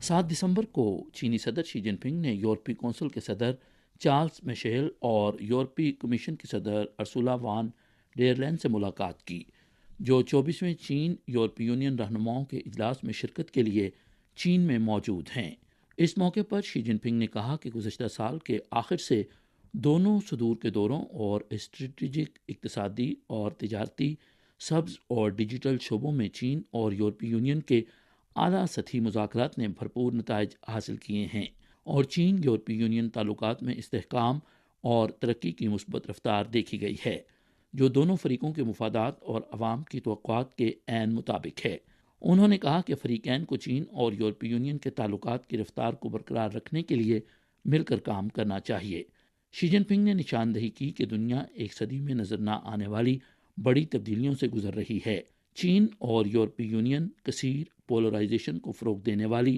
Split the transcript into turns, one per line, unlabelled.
7 دسمبر کو چینی صدر شی جن پنگ نے یورپی کونسل کے صدر چارلز میشیل اور یورپی کمیشن کی صدر ارسولا وان ڈیر لین سے ملاقات کی، جو 24ویں چین یورپی یونین رہنماؤں کے اجلاس میں شرکت کے لیے چین میں موجود ہیں۔ اس موقع پر شی جن پنگ نے کہا کہ گزشتہ سال کے آخر سے دونوں صدور کے دوروں اور اسٹریٹجک، اقتصادی اور تجارتی، سبز اور ڈیجیٹل شعبوں میں چین اور یورپی یونین کے اعلیٰ سطحی مذاکرات نے بھرپور نتائج حاصل کیے ہیں اور چین یورپی یونین تعلقات میں استحکام اور ترقی کی مثبت رفتار دیکھی گئی ہے، جو دونوں فریقوں کے مفادات اور عوام کی توقعات کے عین مطابق ہے۔ انہوں نے کہا کہ فریقین کو چین اور یورپی یونین کے تعلقات کی رفتار کو برقرار رکھنے کے لیے مل کر کام کرنا چاہیے۔ شی جن پنگ نے نشاندہی کی کہ دنیا ایک صدی میں نظر نہ آنے والی بڑی تبدیلیوں سے گزر رہی ہے۔ چین اور یورپی یونین کثیر پولرائزیشن کو فروغ دینے والی